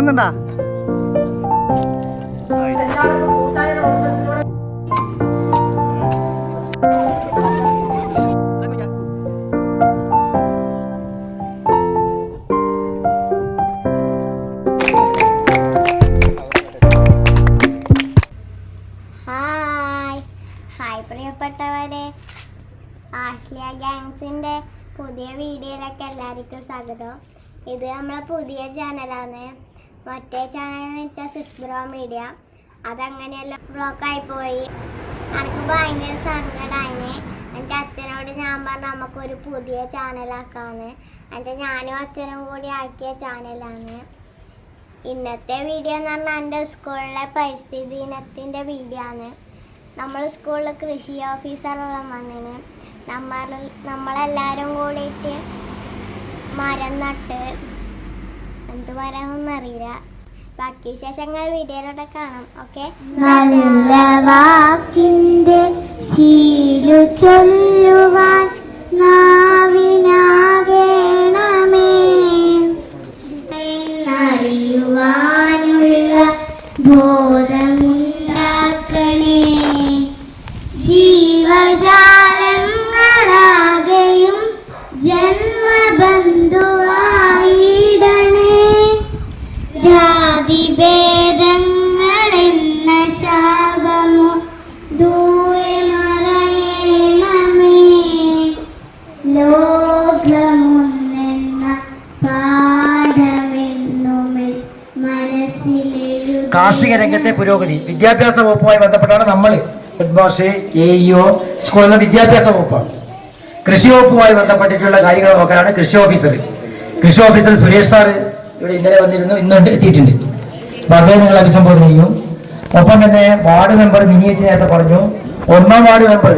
കേൾക്കുന്നുണ്ടാ? ഹായ് പ്രിയപ്പെട്ടവരെ, ആഷ്ലിയ ഗാങ്സിൻ്റെ പുതിയ വീഡിയോയിലൊക്കെ എല്ലാവർക്കും സ്വാഗതം. ഇത് നമ്മളെ പുതിയ ചാനലാണ്. മറ്റേ ചാനൽ എന്ന് വെച്ചാൽ സിസ്ബ്രോ മീഡിയ. അതങ്ങനെയല്ല, ബ്ലോക്കായി പോയി. എനിക്ക് ഭയങ്കര സങ്കടമായിന്. എൻ്റെ അച്ഛനോട് ഞാൻ പറഞ്ഞു നമുക്കൊരു പുതിയ ചാനലാക്കാന്ന്. എൻ്റെ ഞാനും അച്ഛനും കൂടി ആക്കിയ ചാനലാണ്. ഇന്നത്തെ വീഡിയോ എന്ന് പറഞ്ഞാൽ എൻ്റെ സ്കൂളിലെ പരിസ്ഥിതി ദിനത്തിൻ്റെ വീഡിയോ ആണ്. നമ്മൾ സ്കൂളിൽ കൃഷി ഓഫീസറെല്ലാം വന്നിന്. നമ്മളെല്ലാവരും കൂടിയിട്ട് മരം നട്ട്. എന്ത് മരമൊന്നും അറിയില്ല. ബാക്കി വിശേഷങ്ങൾ വീഡിയോയിലൂടെ കാണാം. ഓക്കെ. നല്ല വാക്കിൻ്റെ ശീലു ചൊല്ലുവാൻ നാവിനാകേണമേ, അറിയുവാനുള്ള ബോധമുണ്ടാക്കണേ. ജീവജാലങ്ങളാകെയും ജന്മബന്ധുവായിടണേ. ജാതിഭേദങ്ങളെന്ന ശാപമോ ദൂരെ മറയണമേ. ലോകമൊന്നെന്ന പാഠമെന്നുമേ മനസ്സിലെഴുതി. കാർഷിക രംഗത്തെ പുരോഗതി വിദ്യാഭ്യാസ വകുപ്പുമായി ബന്ധപ്പെട്ടാണ് നമ്മൾ ഹെഡ് മാസ്റ്റർ, AEO, സ്കൂളിലെ വിദ്യാഭ്യാസ വകുപ്പാണ്. കൃഷി വകുപ്പുമായി ബന്ധപ്പെട്ടിട്ടുള്ള കാര്യങ്ങൾ നോക്കാനാണ് കൃഷി ഓഫീസർ സുരേഷ് സാറ് ഇവിടെ ഇന്നലെ വന്നിരുന്നു, ഇന്നുണ്ട് എത്തിയിട്ടുണ്ട്. അപ്പൊ അദ്ദേഹം നിങ്ങൾ അഭിസംബോധന ചെയ്യും. ഒപ്പം തന്നെ വാർഡ് മെമ്പർ മിനിയേച്ച് നേരത്തെ പറഞ്ഞു. 1ാം വാർഡ് മെമ്പർ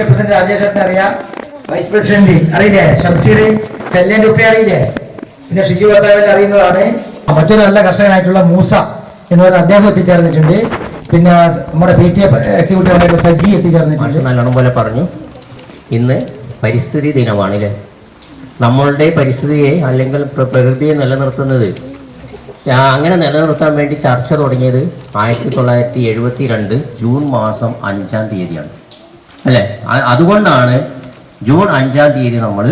പ്രസിഡന്റ് രാജേഷ് അറിയാം, വൈസ് പ്രസിഡന്റ് അറിയില്ലേ, ഷംസീർ കല്യാൺ ഉപ്പ അറിയില്ലേ, പിന്നെ ഷിജു ഭർത്താവിൽ അറിയുന്നതാണ്. മറ്റൊരു നല്ല കർഷകനായിട്ടുള്ള മൂസ എന്ന് പറയുന്ന അദ്ദേഹം എത്തിച്ചേർന്നിട്ടുണ്ട്. പിന്നെ നമ്മുടെ PTA എക്സിക്യൂട്ടീവ് ആയിട്ടുള്ള സജി എത്തിച്ചേർന്നിട്ടുണ്ട്. നല്ലോണം പോലെ പറഞ്ഞു. ഇന്ന് പരിസ്ഥിതി ദിനമാണല്ലേ. നമ്മളുടെ പരിസ്ഥിതിയെ അല്ലെങ്കിൽ പ്രകൃതിയെ നിലനിർത്തുന്നത്, അങ്ങനെ നിലനിർത്താൻ വേണ്ടി ചർച്ച തുടങ്ങിയത് 1972 ജൂൺ മാസം 5-ാം തീയതിയാണ് അല്ലേ. അതുകൊണ്ടാണ് ജൂൺ 5-ാം തീയതി നമ്മൾ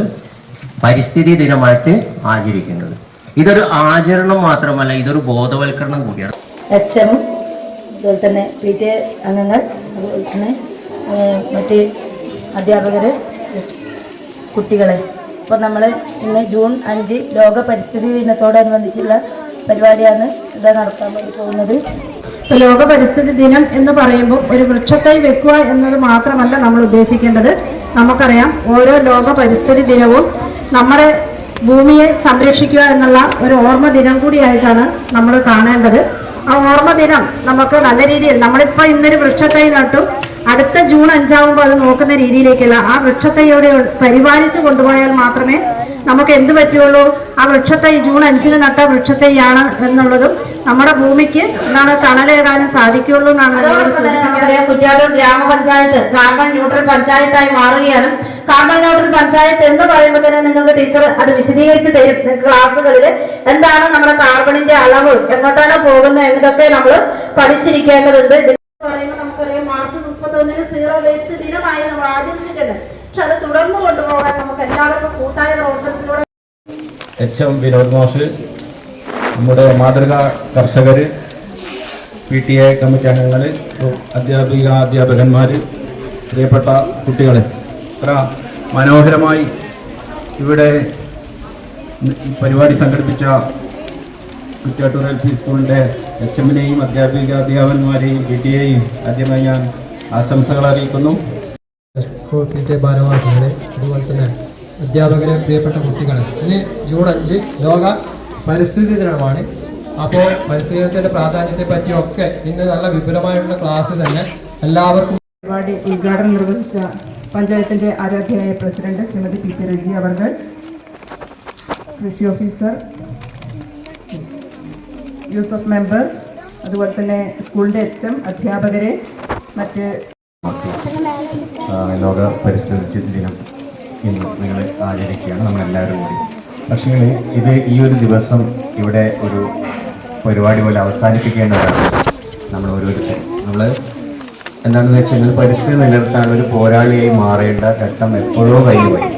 പരിസ്ഥിതി ദിനമായിട്ട് ആചരിക്കുന്നത്. ഇതൊരു ആചരണം മാത്രമല്ല, ഇതൊരു ബോധവൽക്കരണം കൂടിയാണ്. HM, അതുപോലെ തന്നെ PTA അംഗങ്ങൾ, അതുപോലെ തന്നെ മറ്റ് അധ്യാപകർ, കുട്ടികളെ. അപ്പോൾ നമ്മൾ ഇന്ന് ജൂൺ 5 ലോക പരിസ്ഥിതി ദിനത്തോടനുബന്ധിച്ചുള്ള പരിപാടിയാണ് ഇവിടെ നടത്താൻ വേണ്ടി പോകുന്നത്. ഇപ്പോൾ ലോക പരിസ്ഥിതി ദിനം എന്ന് പറയുമ്പോൾ ഒരു വൃക്ഷത്തൈ വെക്കുക എന്നത് മാത്രമല്ല നമ്മൾ ഉദ്ദേശിക്കേണ്ടത്. നമുക്കറിയാം, ഓരോ ലോക പരിസ്ഥിതി ദിനവും നമ്മുടെ ഭൂമിയെ സംരക്ഷിക്കുക എന്നുള്ള ഒരു ഓർമ്മ ദിനം കൂടിയായിട്ടാണ് നമ്മൾ കാണേണ്ടത്. ആ ഓർമ്മ ദിനം നമുക്ക് നല്ല രീതിയിൽ, നമ്മളിപ്പോൾ ഇന്നൊരു വൃക്ഷത്തൈ നട്ടു, അടുത്ത ജൂൺ 5 അത് നോക്കുന്ന രീതിയിലേക്കുള്ള ആ വൃക്ഷത്തൈയോടെ പരിപാലിച്ചു കൊണ്ടുപോയാൽ മാത്രമേ നമുക്ക് എന്ത് പറ്റുള്ളൂ. ആ വൃക്ഷത്തൈ ജൂൺ 5 നട്ട വൃക്ഷത്തൈയാണ് എന്നുള്ളതും നമ്മുടെ ഭൂമിക്ക് എന്താണ് തണലേകാനും സാധിക്കുള്ളൂ എന്നാണ് നമ്മളോട് സൂചിപ്പിക്കുന്നത്. കുറ്റ്യാട്ടൂർ ഗ്രാമപഞ്ചായത്ത് കാർബൺ ന്യൂട്രൽ പഞ്ചായത്തായി മാറുകയാണ്. കാർബൺ ന്യൂട്രൽ പഞ്ചായത്ത് എന്ന് പറയുമ്പോൾ തന്നെ നിങ്ങൾക്ക് ടീച്ചർ അത് വിശദീകരിച്ച് തരും ക്ലാസ്സുകളിൽ. എന്താണ് നമ്മുടെ കാർബണിന്റെ അളവ്, എങ്ങോട്ടാണ് പോകുന്നത് എന്നതൊക്കെ നമ്മൾ പഠിച്ചിരിക്കേണ്ടതുണ്ട്. നമുക്കറിയാം, മാർച്ച് 31 സീറോ വേസ്റ്റ് ദിനമായി നമ്മൾ ആചരിച്ചിട്ടുണ്ട്. പക്ഷെ അത് തുടർന്നു കൊണ്ടുപോകാൻ നമുക്ക് എല്ലാവർക്കും കൂട്ടായ പ്രവർത്തനത്തിലൂടെ HM വിനോദ് മാഷ്, നമ്മുടെ മാതൃകാ കർഷകർ, PTA കമ്മിറ്റി അംഗങ്ങൾ, അധ്യാപകന്മാർ, പ്രിയപ്പെട്ട കുട്ടികളെ, ഇത്ര മനോഹരമായി ഇവിടെ പരിപാടി സംഘടിപ്പിച്ച കുറ്റ്യാട്ടൂർ LP സ്കൂളിൻ്റെ HM-നെയും അധ്യാപകന്മാരെയും PTA-യെയും ആദ്യമായി ഞാൻ ആശംസകൾ അറിയിക്കുന്നു. PTA ഭാരവാഹികളെ, അതുപോലെ തന്നെ അധ്യാപകരെ, പ്രിയപ്പെട്ട കുട്ടികളെ, ഇന്ന് ജൂൺ 5 ലോക പരിസ്ഥിതി ദിനമാണ്. അപ്പോൾ പരിസ്ഥിതി ദിനത്തിൻ്റെ പ്രാധാന്യത്തെ പറ്റിയൊക്കെ ഇന്ന് നല്ല വിപുലമായിട്ടുള്ള ക്ലാസ് തന്നെ എല്ലാവർക്കും. പരിപാടി ഉദ്ഘാടനം നിർവഹിച്ച പഞ്ചായത്തിൻ്റെ ആരാധ്യയായ പ്രസിഡന്റ് ശ്രീമതി PP റെജി അവർ, കൃഷി ഓഫീസർ യൂസഫ് മെമ്പർ, അതുപോലെ തന്നെ സ്കൂളിൻ്റെ HM, അധ്യാപകരെ, മറ്റ് ലോക പരിസ്ഥിതി ദിനം ഇന്ന് നിങ്ങൾ ആചരിക്കുകയാണ് നമ്മളെല്ലാവരും കൂടി. പക്ഷേ ഈ ഒരു ദിവസം ഇവിടെ ഒരു പരിപാടി പോലെ അവസാനിപ്പിക്കേണ്ടതാണ് നമ്മൾ ഓരോരുത്തർ. നമ്മൾ എന്താണെന്ന് വെച്ചാൽ പരിസ്ഥിതി നിലനിർത്താൻ ഒരു പോരാളിയായി മാറേണ്ട ഘട്ടം എപ്പോഴോ കഴിഞ്ഞുപോയി.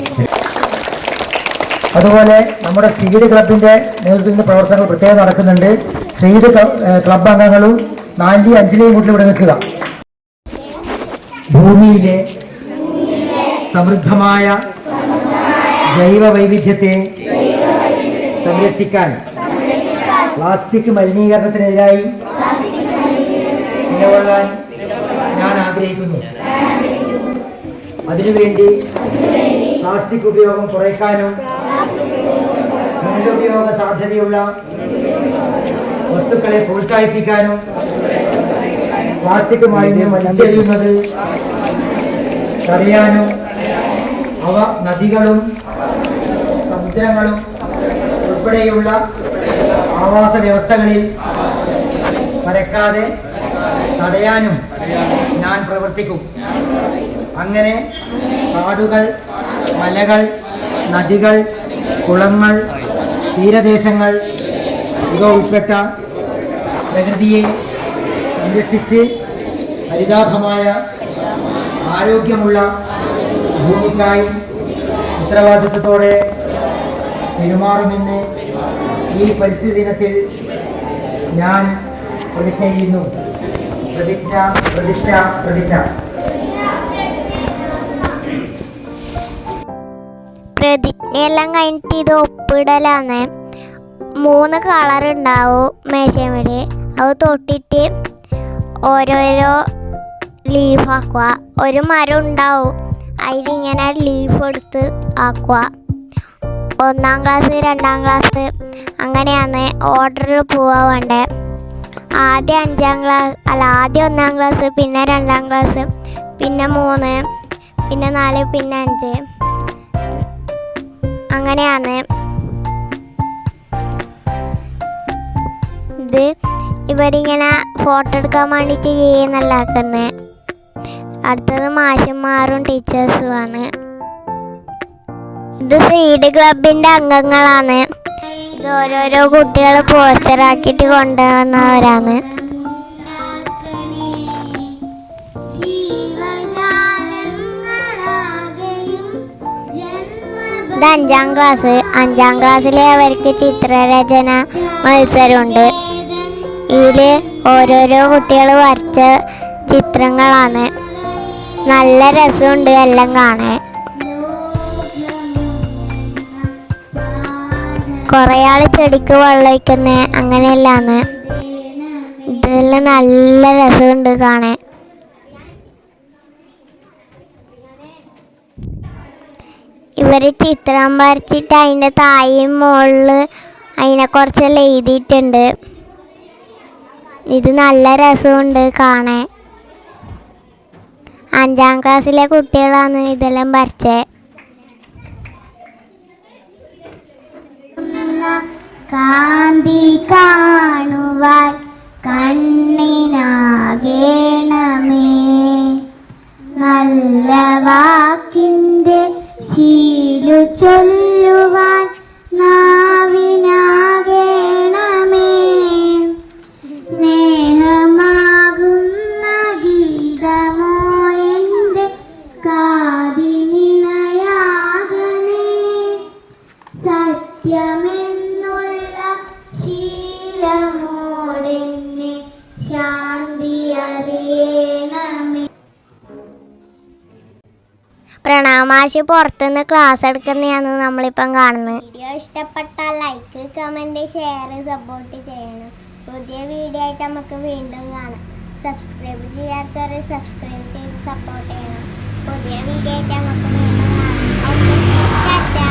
അതുപോലെ നമ്മുടെ സീഡ് ക്ലബിന്റെ നേതൃത്വത്തിൽ പ്രവർത്തനങ്ങൾ പ്രത്യേകം നടക്കുന്നുണ്ട്. സീഡ് ക്ലബ് അംഗങ്ങളും 4 5 കൂട്ടിൽ ഇവിടെ നിൽക്കുക. ഭൂമിയിലെ സമൃദ്ധമായ ജൈവ വൈവിധ്യത്തെ സംരക്ഷിക്കാൻ പ്ലാസ്റ്റിക് മലിനീകരണത്തിനെതിരായി നിലകൊള്ളാൻ ഞാൻ ആഗ്രഹിക്കുന്നു. അതിനുവേണ്ടി പ്ലാസ്റ്റിക് ഉപയോഗം കുറയ്ക്കാനും പുനരുപയോഗ സാധ്യതയുള്ള വസ്തുക്കളെ പ്രോത്സാഹിപ്പിക്കാനും പ്ലാസ്റ്റിക് മാലിന്യം വലിച്ചെറിയുന്നത് തടയാനും അവ നദികളും സമുദ്രങ്ങളും ഉൾപ്പെടെയുള്ള ആവാസ വ്യവസ്ഥകളിൽ പരക്കാതെ തടയാനും ഞാൻ പ്രവർത്തിക്കും. അങ്ങനെ കാടുകൾ, മലകൾ, നദികൾ, കുളങ്ങൾ, തീരദേശങ്ങൾ ഇവ ഉൾപ്പെട്ട പ്രകൃതിയെ സംരക്ഷിച്ച് ഹരിതാഭമായ ആരോഗ്യമുള്ള ഭൂമിക്കായി ഉത്തരവാദിത്വത്തോടെ പെരുമാറുമെന്ന് ഈ പരിസ്ഥിതി ദിനത്തിൽ ഞാൻ പ്രതിജ്ഞ ചെയ്യുന്നു. പ്രതിജ്ഞ. പ്രതിജ്ഞയെല്ലാം കഴിഞ്ഞിട്ട് ഇത് ഒപ്പിടലാണ്. 3 കളർ ഉണ്ടാവും മേശമേല്. അത് തൊട്ടിട്ട് ഓരോരോ ലീഫ് ആക്കുക. ഒരു മരം ഉണ്ടാവും, അതിലിങ്ങനെ ലീഫ് എടുത്ത് ആക്കുക. 1ാം ക്ലാസ് 2ാം ക്ലാസ് അങ്ങനെയാണ് ഓർഡറിൽ പോവാൻ വേണ്ടേ. ആദ്യം 1ാം ക്ലാസ്, പിന്നെ 2ാം ക്ലാസ്, പിന്നെ 3, പിന്നെ 4, പിന്നെ 5 അങ്ങനെയാണ്. ഇത് ഇവരിങ്ങനെ ഫോട്ടോ എടുക്കാൻ വേണ്ടിയിട്ട് ചെയ്യുന്നല്ല ആക്കുന്നത്. അടുത്തത് മാഷന്മാരും ടീച്ചേഴ്സുമാണ്. ഇത് സീഡ് ക്ലബിൻ്റെ അംഗങ്ങളാണ്. ഇത് ഓരോരോ കുട്ടികൾ പോസ്റ്ററാക്കിയിട്ട് കൊണ്ടുവന്നവരാണ്. ഇത് 5ാം ക്ലാസ്. 5ാം ക്ലാസ്സിലെ അവർക്ക് ചിത്രരചന മത്സരമുണ്ട്. ഇതിൽ ഓരോരോ കുട്ടികൾ വരച്ച ചിത്രങ്ങളാണ്. നല്ല രസമുണ്ട് എല്ലാം കാണാൻ. കുറേ ആൾ ചെടിക്ക് വെള്ളം ഒഴിക്കുന്നത് അങ്ങനെയല്ലാന്ന്. ഇതെല്ലാം നല്ല രസമുണ്ട് കാണാൻ. ഇവർ ചിത്രം വരച്ചിട്ട് അതിൻ്റെ താഴെയും മുകളിൽ അതിനെക്കുറിച്ചെല്ലാം എഴുതിയിട്ടുണ്ട്. ഇത് നല്ല രസമുണ്ട് കാണാൻ. 5ാം ക്ലാസ്സിലെ കുട്ടികളാണ് ഇതെല്ലാം വരച്ചത്. കാന്തി കാണുവാൻ കണ്ണിനാകേണമേ, നല്ല വാക്കിൻ്റെ ശീലു ചൊല്ലുവാൻ നാവിനാകേണമേ, സ്നേഹമാകുന്ന ഗീതമോ എൻ്റെ കാതിനിണയാകണേ, സത്യമെന്നുള്ള ശീലമോടെന്നെ ശാന്തി അറിയണമേ. പ്രണാമാശി പുറത്തുനിന്ന് ക്ലാസ് എടുക്കുന്നതാണ് നമ്മളിപ്പം കാണുന്നത്. വീഡിയോ ഇഷ്ടപ്പെട്ടാൽ ലൈക്ക്, കമൻറ്റ്, ഷെയർ, സപ്പോർട്ട് ചെയ്യണം. പുതിയ വീഡിയോ ആയിട്ട് നമുക്ക് വീണ്ടും കാണാം. സബ്സ്ക്രൈബ് ചെയ്യാത്തവർ സബ്സ്ക്രൈബ് ചെയ്ത് സപ്പോർട്ട് ചെയ്യണം. പുതിയ വീഡിയോ ആയിട്ട് നമുക്ക് വീണ്ടും കാണാം. ഓക്കെ, ടാറ്റാ.